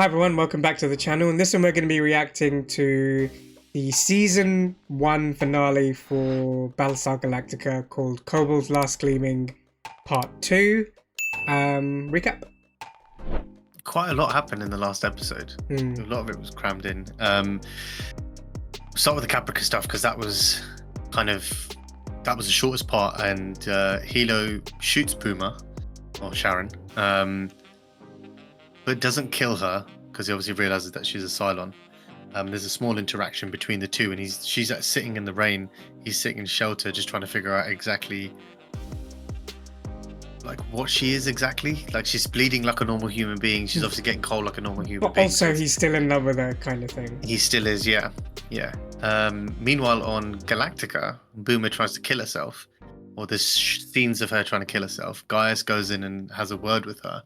Hi everyone, welcome back to the channel. In this one we're going to be reacting to the Season 1 finale for Battlestar Galactica called Kobol's Last Gleaming Part 2. Recap. Quite a lot happened in the last episode. A lot of it was crammed in. Start with the Caprica stuff because that was the shortest part, and Hilo shoots Puma or Sharon, but doesn't kill her because he obviously realizes that she's a Cylon. There's a small interaction between the two, and she's sitting in the rain. He's sitting in shelter, just trying to figure out exactly like what she is exactly. Like, she's bleeding like a normal human being. She's obviously getting cold like a normal human being. But also he's still in love with her, kind of thing. He still is, yeah. Meanwhile, on Galactica, Boomer tries to kill herself, or there's scenes of her trying to kill herself. Gaius goes in and has a word with her,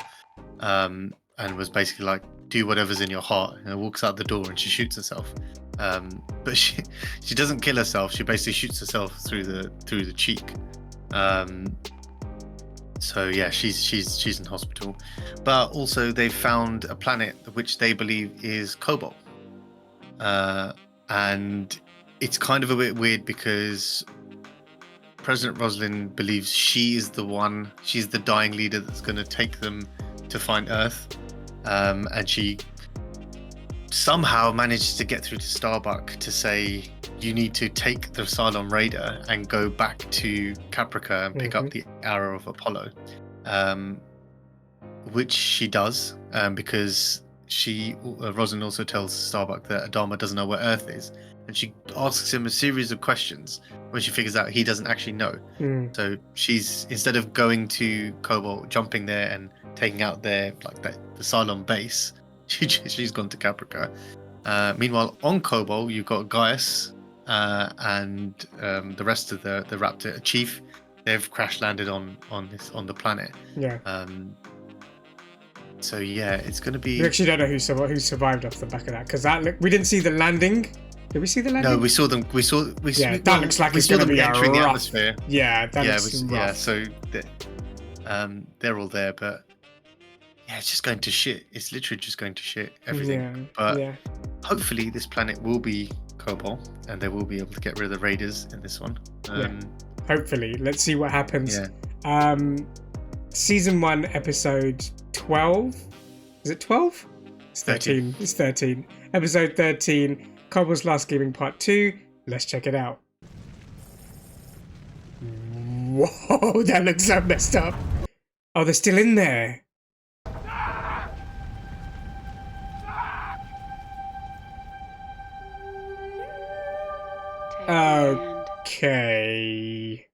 and was basically like, do whatever's in your heart, and walks out the door and she shoots herself. But she doesn't kill herself. She basically shoots herself through the cheek. So yeah, she's in hospital. But also they found a planet which they believe is Kobol. And it's kind of a bit weird because President Roslin believes she is the one, she's the dying leader that's going to take them to find Earth. And she somehow manages to get through to Starbuck to say, you need to take the Cylon Raider and go back to Caprica and pick up the Arrow of Apollo, which she does, because Roslin also tells Starbuck that Adama doesn't know where Earth is, and she asks him a series of questions when she figures out he doesn't actually know. So she's, instead of going to Kobol, jumping there and taking out the Cylon base, she's gone to Caprica. Meanwhile, on Kobol, you've got Gaius and the rest of the Raptor Chief. They've crash landed on the planet. Yeah. So yeah, it's going to be. We actually don't know who survived off the back of that, because we didn't see the landing. Did we see the landing? No, we saw them. That looks like it's going to be entering the atmosphere. Yeah, that looks rough. Yeah. So they're all there, but yeah, it's just going to shit. It's literally just going to shit everything. Yeah, but hopefully this planet will be Kobol, and they will be able to get rid of the Raiders in this one. Hopefully, let's see what happens. Yeah. Season 1, episode 12. Is it 12? It's 13. It's 13. Episode 13. Kobol's Last Gleaming Part 2. Let's check it out. Whoa, that looks so messed up. Oh, they're still in there. Okay.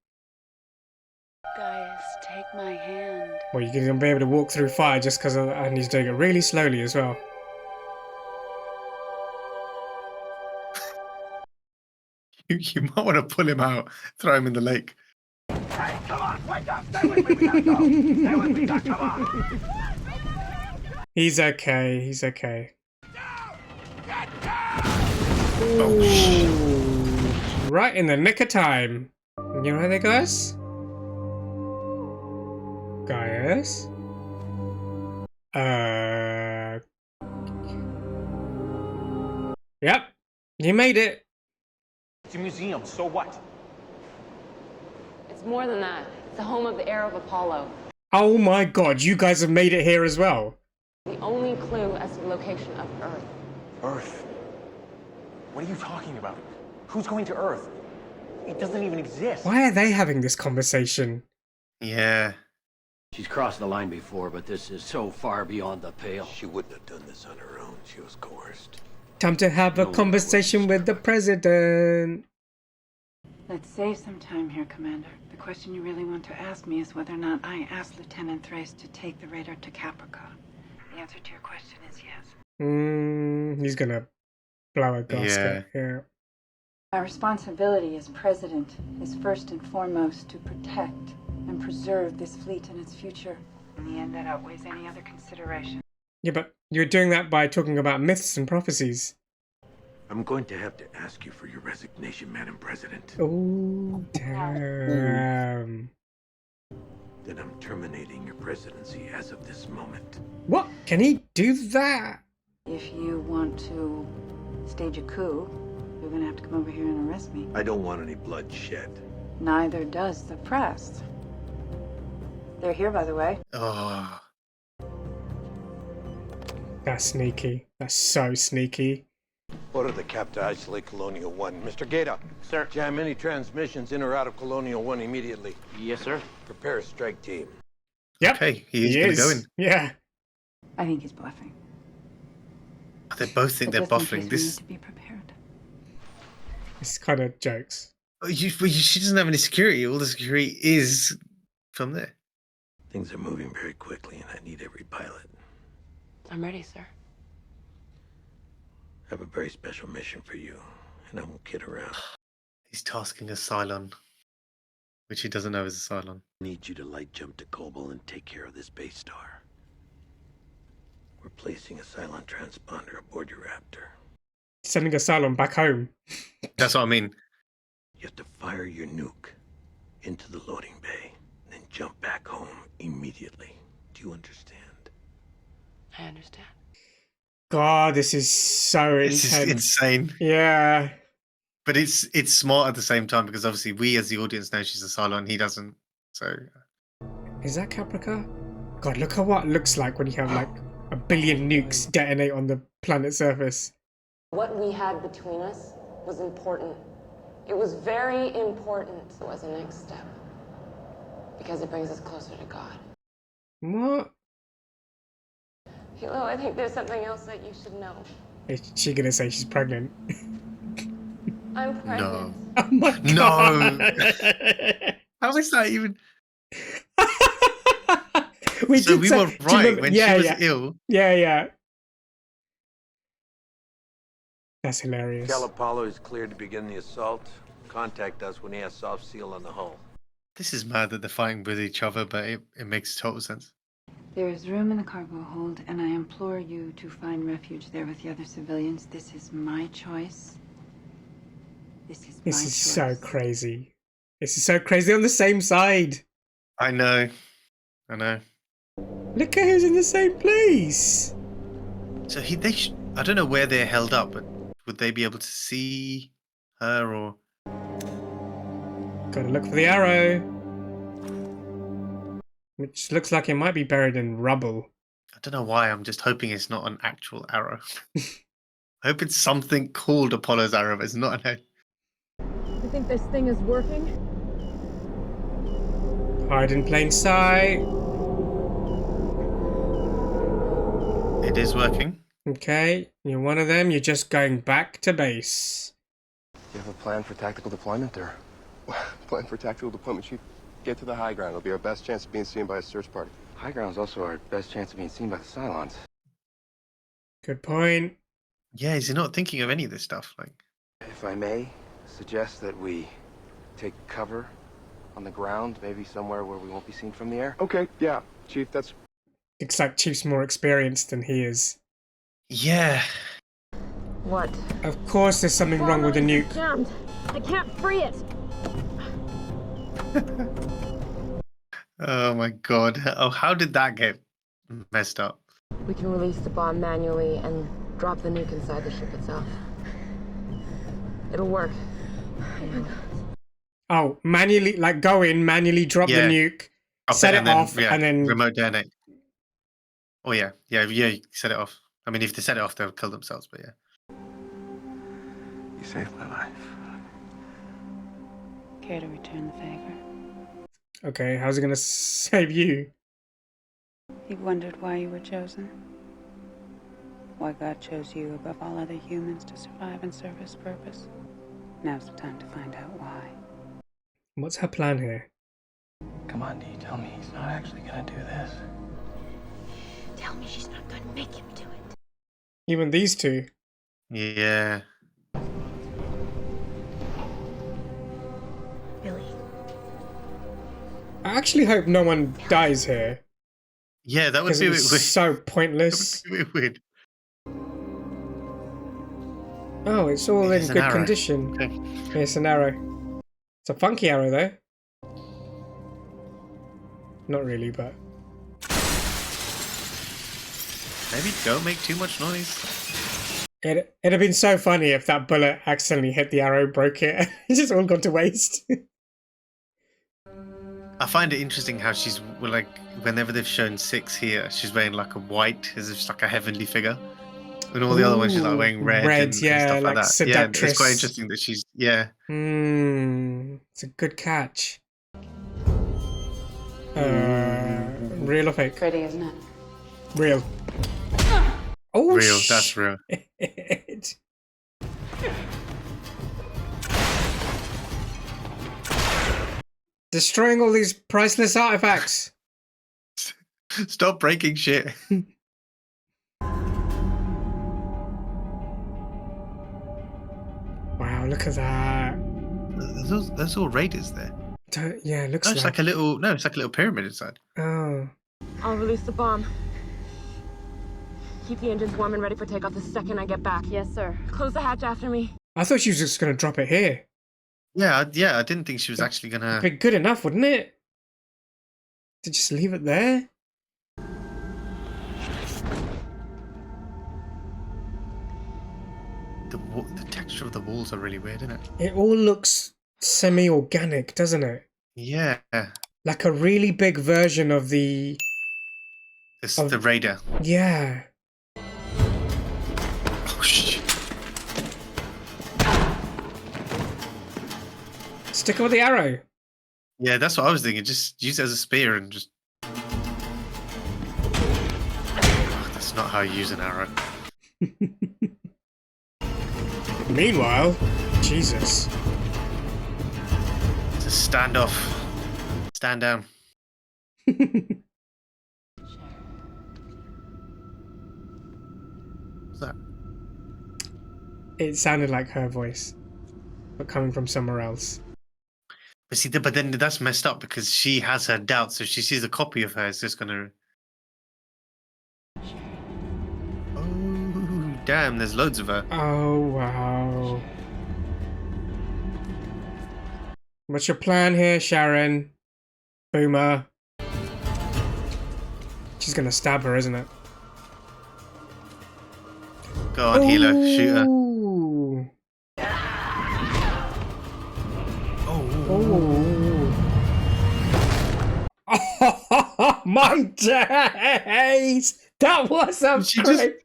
Gaius, take my hand. Well, you're gonna be able to walk through fire just because of that, and he's doing it really slowly as well. You might want to pull him out, throw him in the lake. Hey, come on, wake up! Stay with me, we gotta go! Stay with me, Doc, come on! He's okay, he's okay. Get down! Oh, right in the nick of time. You know there, guys? Gaius? Yep, you made it. It's a museum, so what? It's more than that. It's the home of the Arrow of Apollo. Oh my god, you guys have made it here as well. The only clue as to the location of Earth. Earth? What are you talking about? Who's going to Earth? It doesn't even exist. Why are they having this conversation? Yeah. She's crossed the line before, but this is so far beyond the pale. She wouldn't have done this on her own. She was coerced. Time to have a conversation with the president. Let's save some time here, Commander. The question you really want to ask me is whether or not I asked Lieutenant Thrace to take the Raider to Caprica. The answer to your question is yes. He's gonna blow a gasket. Yeah. My responsibility as president is first and foremost to protect and preserve this fleet and its future. In the end, that outweighs any other consideration. Yeah, but you're doing that by talking about myths and prophecies. I'm going to have to ask you for your resignation, Madam President. Oh, damn. Then I'm terminating your presidency as of this moment. What? Can he do that? If you want to stage a coup, you're gonna have to come over here and arrest me. I don't want any bloodshed. Neither does the press. They're here, by the way. Oh, That's sneaky. That's so sneaky. Order the cap to isolate Colonial 1. Mr. Gaeta. Sir. Jam any transmissions in or out of Colonial 1 immediately. Yes, sir. Prepare a strike team. Yep. okay. He is going to go in. Yeah. I think he's bluffing. They both think they're But just in buffering case we this. need to be prepared. It's kind of jokes. She doesn't have any security. All the security is from there. Things are moving very quickly, and I need every pilot. I'm ready, sir. I have a very special mission for you, and I won't kid around. He's tasking a Cylon, which he doesn't know is a Cylon. I need you to light jump to Kobol and take care of this base star. We're placing a Cylon transponder aboard your Raptor. Sending Asylum back home. That's what I mean. You have to fire your nuke into the loading bay, then jump back home immediately. Do you understand? I understand. God, this is so This intense. is insane. Yeah. But it's smart at the same time because obviously we as the audience know she's a Cylon. He doesn't. So Is that Caprica? God, look at what it looks like when you have like a billion nukes detonate on the planet's surface. What we had between us was important. It was very important. It was the next step. Because it brings us closer to God. What? Hilo, I think there's something else that you should know. Is she gonna say she's pregnant? I'm pregnant. no, Oh my No. God. how is that even? we So did we say- were do you right remember- when yeah, she was yeah. ill. Yeah. That's hilarious. Cal Apollo is cleared to begin the assault. Contact us when he has soft seal on the hull. This is mad that they're fighting with each other, but it makes total sense. There is room in the cargo hold, and I implore you to find refuge there with the other civilians. This is my choice. This is This my is choice. so crazy. This is so crazy on the same side. I know. Look at who's in the same place. So I don't know where they're held up, but would they be able to see her or? Gotta look for the arrow. Which looks like it might be buried in rubble. I don't know why. I'm just hoping it's not an actual arrow. I hope it's something called Apollo's arrow, but it's not an. You think this thing is working? Hide in plain sight. It is working. Okay, you're one of them. You're just going back to base. You have a plan for tactical deployment, or plan for tactical deployment? Chief, get to the high ground. It'll be our best chance of being seen by a search party. High ground is also our best chance of being seen by the Cylons. Good point. Yeah, is he not thinking of any of this stuff? Like, If I may suggest that we take cover on the ground, maybe somewhere where we won't be seen from the air. Okay, yeah, Chief, that's... Looks like Chief's more experienced than he is. yeah. What? Of course there's something wrong with the nuke. Jammed. I can't free it. Oh my god. Oh, how did that get messed up? We can release the bomb manually and drop the nuke inside the ship itself. It'll work. Oh, manually, like go in, manually drop the Yeah. nuke, Drop set it and then, off, yeah, and then... remote detonate. Oh yeah, you set it off. I mean, if they set it off, they'll kill themselves. But yeah. You saved my life. Care to return the favor? Okay, how's it gonna save you? You've wondered why you were chosen? Why God chose you above all other humans to survive and serve His purpose? Now's the time to find out why. What's her plan here? Come on, Dee, tell me he's not actually gonna do this. Tell me she's not gonna make him do it. Even these two. Yeah. Billy. I actually hope no one dies here. Yeah, that would Because be it a bit was weird. so That pointless. would be a bit weird. Oh, it's all in It's an good arrow. condition. Okay. It's an arrow. It's a funky arrow, though. Not really, but... Maybe don't make too much noise. It'd have been so funny if that bullet accidentally hit the arrow, broke it, it's just all gone to waste. I find it interesting how she's like, whenever they've shown Six here, she's wearing like a white, as if she's like a heavenly figure. And all the other ones, she's like wearing red, and stuff like that. Seductress. Yeah, it's quite interesting that she's, yeah. It's a good catch. Real or fake? Pretty, isn't it? Real. Oh, real, that's real. Destroying all these priceless artifacts. Stop breaking shit. Wow, look at that. There's all raiders there. Yeah, it looks it's like a little, no, it's like a little pyramid inside. Oh. I'll release the bomb. Keep the engines warm and ready for takeoff the second I get back. Yes, sir. Close the hatch after me. I thought she was just going to drop it here. Yeah, I didn't think she was actually going to... Be good enough, wouldn't it? To just leave it there? The texture of the walls are really weird, isn't it? It all looks semi-organic, doesn't it? Yeah. Like a really big version of the... the Raider. Yeah. Oh, shit. Stick it with the arrow. Yeah, that's what I was thinking. Just use it as a spear and just... Oh, that's not how you use an arrow. Meanwhile, Jesus. It's a standoff. Stand down. What's that? It sounded like her voice, but coming from somewhere else. But see, but then that's messed up because she has her doubts. So if she sees a copy of her, it's just gonna... Oh, damn, there's loads of her. Oh, wow. What's your plan here, Sharon? Boomer. She's gonna stab her, isn't it? Go on, healer, shoot her. Oh my days! That was a great...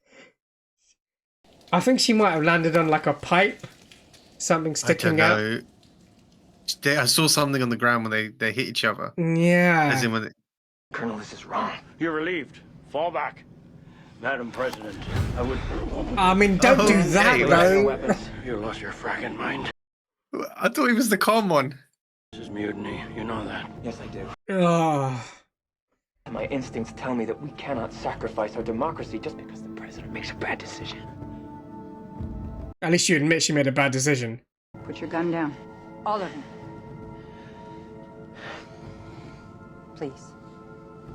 I think she might have landed on like a pipe. Something sticking out. I saw something on the ground when they hit each other. Yeah. As in when Colonel, this is wrong. You're relieved. Fall back. Madam President, I would... I mean, don't do that, though. Weapons. You lost your fracking mind. I thought he was the calm one. This is mutiny. You know that. Yes, I do. Oh. My instincts tell me that we cannot sacrifice our democracy just because the president makes a bad decision. At least you admit she made a bad decision. Put your gun down. All of them. Please.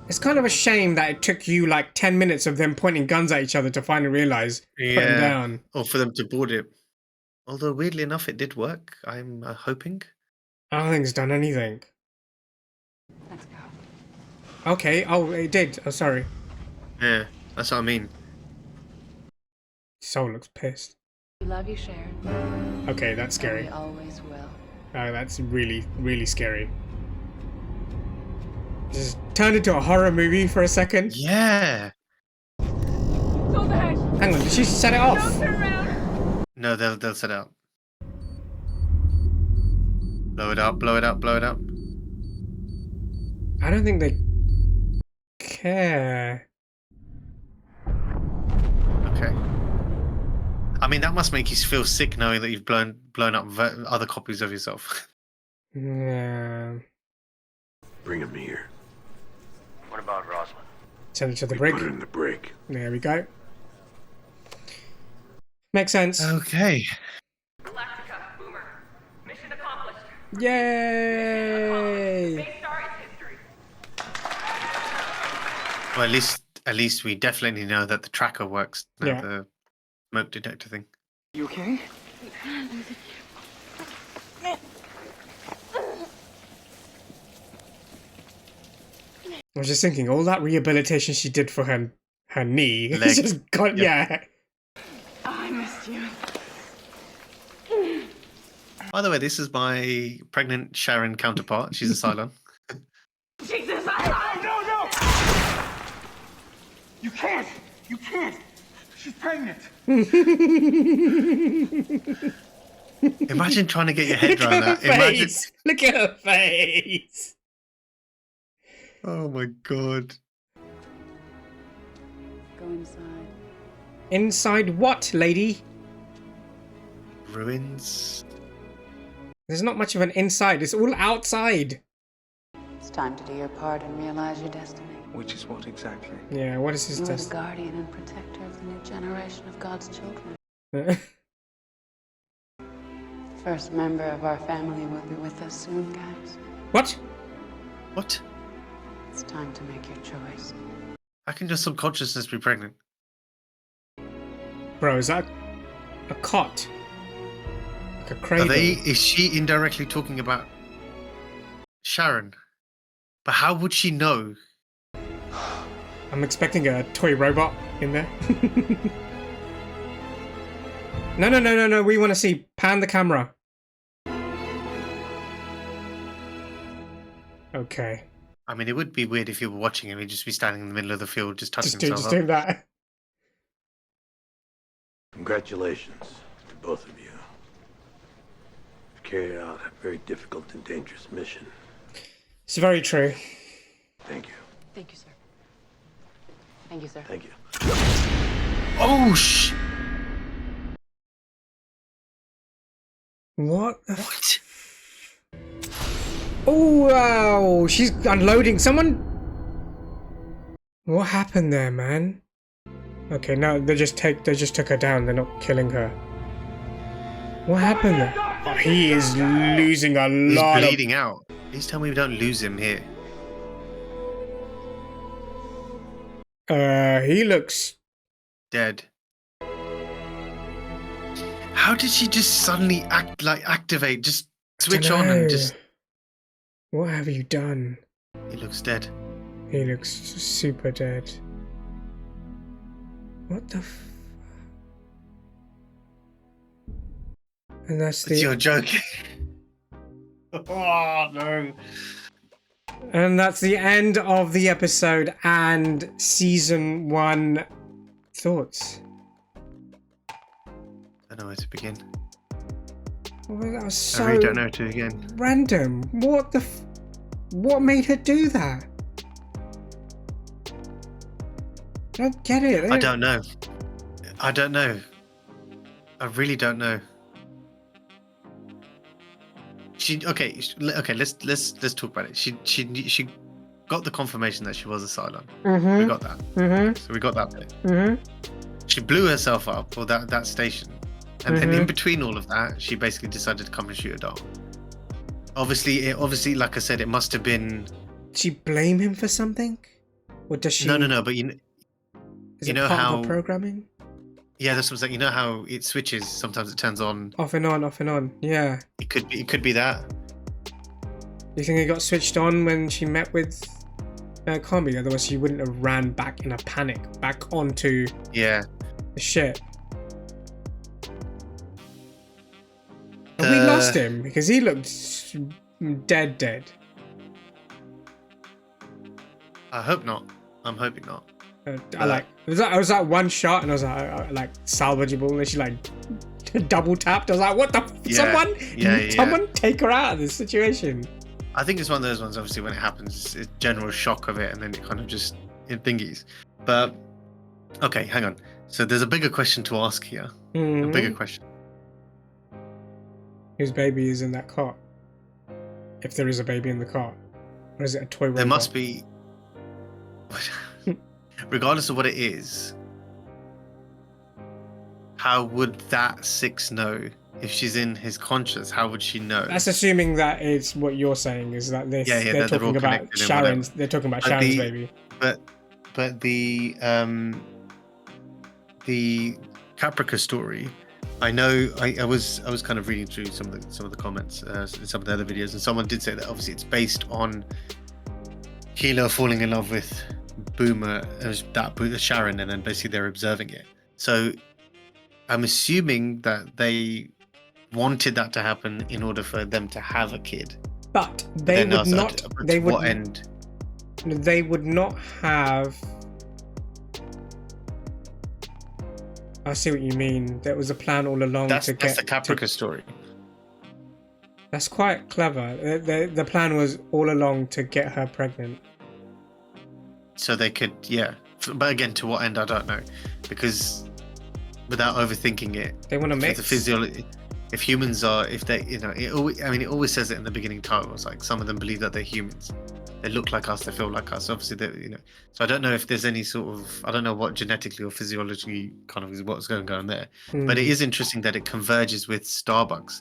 It's kind of a shame that it took you like 10 minutes of them pointing guns at each other to finally realize put them down. Or for them to board it. Although, weirdly enough, it did work. I'm hoping. I don't think it's done anything. Let's go. Okay. Oh, it did. Oh, sorry. Yeah, that's what I mean. Soul looks pissed. We love you, Sharon. Okay, that's scary. We always will. Oh, that's really, really scary. Just turned into a horror movie for a second. Yeah. Hang on, did she set it off? Don't turn around. No, they'll set it up. Blow it up, blow it up, blow it up. I don't think they care. Okay. I mean, that must make you feel sick knowing that you've blown up other copies of yourself. Yeah. Bring him here. What about Rosalind? Send it to the brig. Put it in the brig. There we go. Makes sense. Okay. Galactica, Boomer. Mission accomplished. Yay! Battlestar is history. Well, at least we definitely know that the tracker works now. Yeah. The smoke detector thing. You okay? I was just thinking, all that rehabilitation she did for her her knee. Leg. It's just got, yeah. I missed you. By the way, this is my pregnant Sharon counterpart. She's a Cylon. Jesus, No! You can't! She's pregnant! Imagine trying to get your head Look around at her that. Imagine. face. Look at her face. Oh my god. Go inside. Inside what, lady? Ruins. There's not much of an inside. It's all outside. It's time to do your part and realize your destiny. Which is what exactly? Yeah, what is his You are the test? guardian and protector of the new generation of God's children. First member of our family will be with us soon, guys. What? What? It's time to make your choice. How can your subconsciousness be pregnant? Bro, is that a cot? Like a cradle? Is she indirectly talking about Sharon? But how would she know? I'm expecting a toy robot in there. No. We want to see. Pan the camera. Okay. I mean, it would be weird if you were watching him. He'd just be standing in the middle of the field, just touching Just himself doing that. Congratulations to both of you. You've carried out a very difficult and dangerous mission. It's very true. Thank you. Thank you, sir. Thank you, sir. Thank you. Oh, sh! What? What? Oh, wow. She's unloading. Someone... What happened there, man? Okay, no, they just took her down. They're not killing her. What happened there? Oh, he is losing a lot He's bleeding out. Please tell me we don't lose him here. He looks... Dead. How did she just suddenly activate, just switch on and just... What have you done? He looks dead. He looks super dead. What the f... And that's the... You're joking. Oh, no. And that's the end of the episode and season 1 thoughts. I don't know where to begin. Well, that was so I really don't know where to begin. random. What the f... What made her do that? I don't get it. I don't know. I don't know. I really don't know. Okay. Let's talk about it. She got the confirmation that she was a Cylon. Mm-hmm. We got that. Mm-hmm. So we got that bit. Mm-hmm. She blew herself up for that station, and then in between all of that, she basically decided to come and shoot a dog. Obviously, like I said, it must have been. Did she blame him for something, or does she? No. But you know part how of her programming. Yeah, this was like, you know how it switches. Sometimes it turns on. Off and on, off and on. Yeah. It could be that. You think it got switched on when she met with? It can't be. Otherwise, she wouldn't have ran back in a panic back onto. Yeah. The shit. And we lost him because he looked dead. I hope not. I'm hoping not. I was like one shot and I was like salvageable, and then she like double tapped. I was like, what the someone take her out of this situation. I think it's one of those ones, obviously, when it happens, it's general shock of it, and then it kind of just it thingies. But okay, hang on. So there's a bigger question to ask here. Mm-hmm. A bigger question. Whose baby is in that cot? If there is a baby in the cot, or is it a toy robot? There must be. Regardless of what it is, how would that 6 know if she's in his conscious? How would she know? That's assuming that it's what you're saying is that they're talking about Sharon's. They're talking about Sharon's baby. But the Caprica story, I know. I was kind of reading through some of the comments in some of the other videos, and someone did say that obviously it's based on Kilo falling in love with boomer, Sharon, and then basically they're observing it. So I'm assuming that they wanted that to happen in order for them to have a kid. But they would not. They would. What end? They would not have. I see what you mean. There was a plan all along That's to get. That's the Caprica story. That's quite clever. The plan was all along to get her pregnant. So they could, yeah. But again, to what end, I don't know. Because without overthinking it, they want to mix the physiology. If humans are, if they, you know, it always says it in the beginning title. It's like some of them believe that they're humans. They look like us. They feel like us. Obviously, they, you know. So I don't know if there's any sort of, I don't know what genetically or physiologically kind of is what's going on there. But it is interesting that it converges with Starbucks.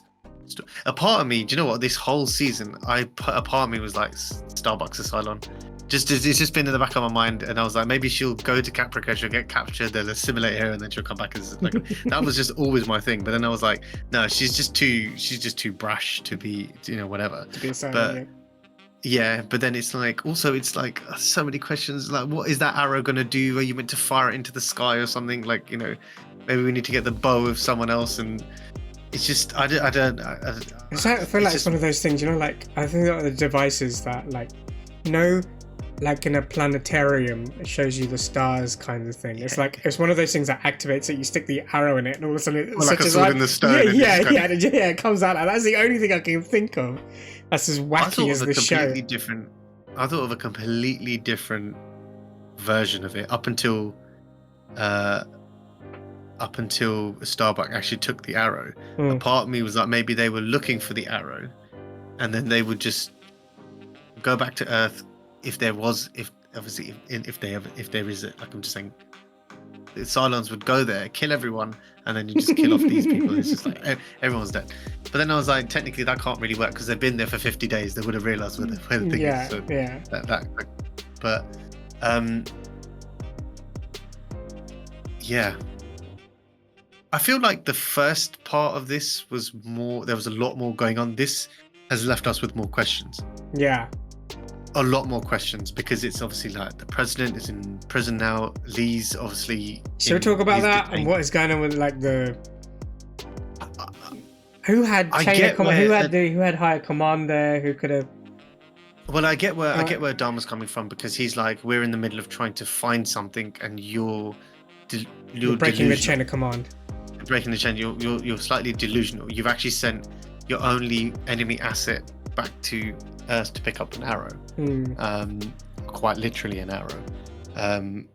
A part of me, do you know what? This whole season, a part of me was like, Starbucks is Cylon. It's just been in the back of my mind, and I was like, maybe she'll go to Caprica, she'll get captured, they'll assimilate her, and then she'll come back as like. That was just always my thing. But then I was like, no, she's just too brash to be, you know, whatever. To be a Cylon, but yeah, but then it's like so many questions. Like, what is that arrow gonna do? Are you meant to fire it into the sky or something? Like, you know, maybe we need to get the bow of someone else, and it's just I don't. I feel like it's one of those things, you know, like I think that the devices that like, you know, like in a planetarium, it shows you the stars kind of thing. It's like it's one of those things that activates it. You stick the arrow in it, and all of a sudden, it's like a sword in the stone. Yeah, it comes out. That's the only thing I can think of. That's as wacky as the show. I thought of a completely different version of it up until Starbuck actually took the arrow. A part of me was like, maybe they were looking for the arrow, and then they would just go back to Earth if there is it. Like I'm just saying, the Cylons would go there, kill everyone, and then you just kill off these people. It's just like everyone's dead. But then I was like, technically that can't really work because they've been there for 50 days. They would have realized where the thing is. So but yeah. I feel like the first part of this was more. There was a lot more going on. This has left us with more questions. Yeah. A lot more questions because it's obviously like the president is in prison now. Lee's obviously. Should we talk about that and what is going on with like the who had chain of command? Who had higher command there? Who could have? Well, I get where Dharma's coming from because he's like, we're in the middle of trying to find something, and you're breaking the chain of command. Breaking the chain. You're slightly delusional. You've actually sent your only enemy asset back to Earth to pick up an arrow. Quite literally an arrow. And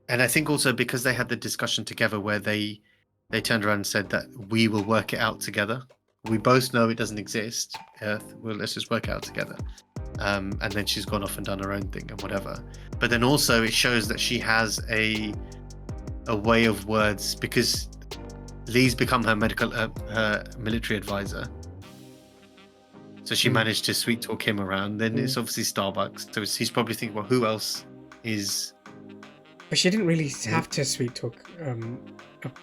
I think also because they had the discussion together where they turned around and said that we will work it out together. We both know it doesn't exist, Earth. Well, let's just work it out together. And then she's gone off and done her own thing and whatever. But then also it shows that she has a way of words because Lee's become her military advisor. So she managed to sweet talk him around. Then it's obviously Starbucks. So he's probably thinking, well, who else is? But she didn't really have to sweet talk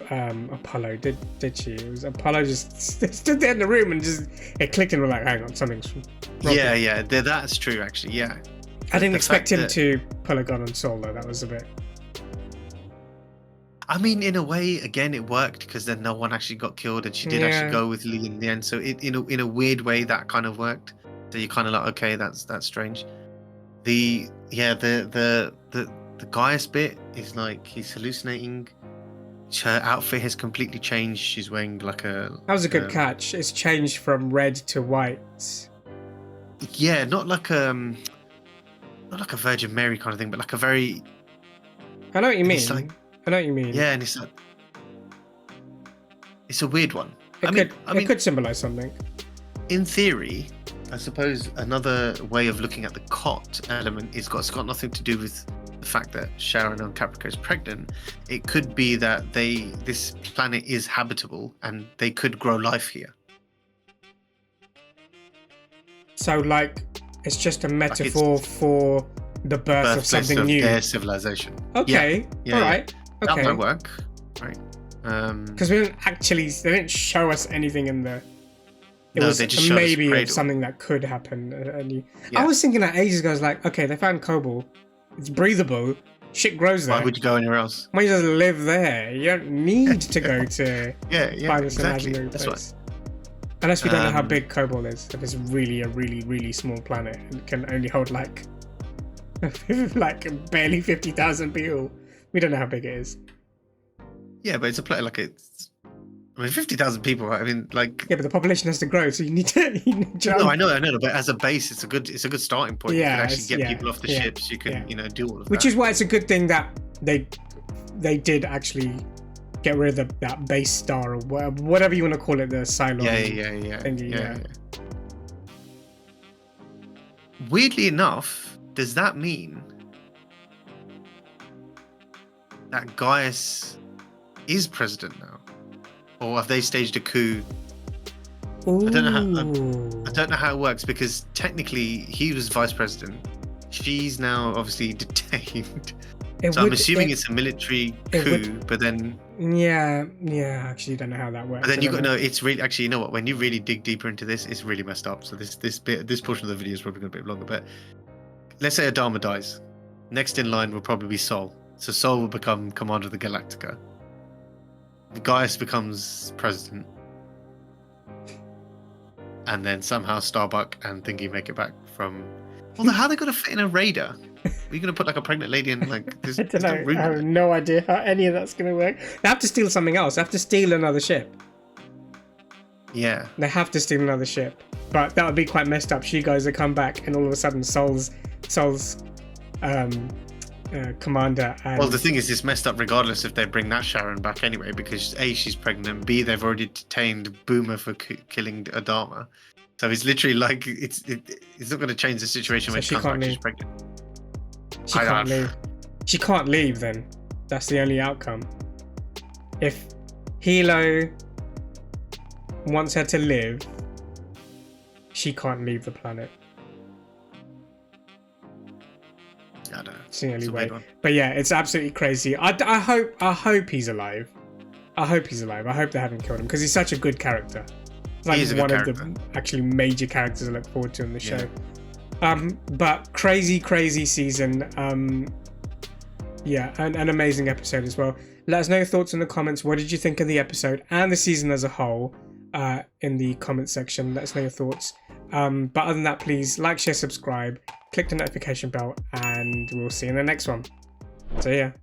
Apollo, did she? It was Apollo just stood there in the room and just it clicked and we're like, hang on, something's wrong. Yeah, that's true actually. Yeah. I didn't expect him to pull a gun on Saul though. That was a bit. I mean, in a way, again, it worked because then no one actually got killed, and she did actually go with Lee in the end. So in a weird way, that kind of worked. So you're kind of like, okay, that's strange. The Gaius bit is like he's hallucinating. Her outfit has completely changed. She's wearing like a. That was a good catch. It's changed from red to white. Yeah, not like a Virgin Mary kind of thing, but like a very. I know what you mean. I know what you mean. Yeah, and it's like it's a weird one. It could symbolize something. In theory, I suppose another way of looking at the cot element it's got nothing to do with the fact that Sharon on Caprica is pregnant. It could be that this planet is habitable and they could grow life here. So like it's just a metaphor for the birth of something new. Their civilization. Okay. Yeah. All right. Okay. That might work. Right. Because they didn't show us anything in the. It was a maybe of something that could happen. I was thinking that ages ago. I was like, okay, they found Kobol. It's breathable. Shit grows there. Why would you go anywhere else? Why just live there? You don't need to go to yeah, this exactly. imaginary That's place. right. Unless we don't know how big Kobol is. If it's really a really small planet and can only hold like barely 50,000 people. We don't know how big it is. Yeah, but it's a planet like it's. I mean, 50,000 people. Right? I mean, like. Yeah, but the population has to grow, so you need to. No, I know. But as a base, it's a good starting point. Yeah, you can actually get people off the ships. You can, do all of that. Which is why it's a good thing that they did actually get rid of that base star or whatever you want to call it, the Cylon. Yeah. Weirdly enough, does that mean that Gaius is president now, or have they staged a coup? Ooh. I don't know how it works, because technically he was vice president. She's now obviously detained. I'm assuming it's a military coup, but then actually don't know how that works. But then it's really actually, you know what? When you really dig deeper into this, it's really messed up. So this portion of the video is probably going to be a bit longer. But let's say Adama dies. Next in line will probably be Sol. So Sol will become commander of the Galactica. Gaius becomes president. And then somehow Starbuck and Thingy make it back from... Well, how are they going to fit in a raider? Are you going to put like a pregnant lady in like this? I don't know. I have no idea how any of that's going to work. They have to steal something else. They have to steal another ship. Yeah. They have to steal another ship. But that would be quite messed up. She goes to come back and all of a sudden Sol's commander. And... Well, the thing is, it's messed up regardless if they bring that Sharon back anyway, because A, she's pregnant, B, they've already detained Boomer for killing Adama. So it's literally like, it's not going to change the situation when she comes back, she's pregnant. She can't leave. She can't leave then. That's the only outcome. If Hilo wants her to live, she can't leave the planet. I don't know. It's the only way. But yeah, it's absolutely crazy. I hope he's alive. I hope he's alive. I hope they haven't killed him, because he's such a good character. It's like one of the actually major characters I look forward to in the show. But crazy season. An amazing episode as well. Let us know your thoughts in the comments. What did you think of the episode and the season as a whole? In the comment section, let us know your thoughts. But other than that, please like, share, subscribe, click the notification bell, and we'll see you in the next one. So yeah.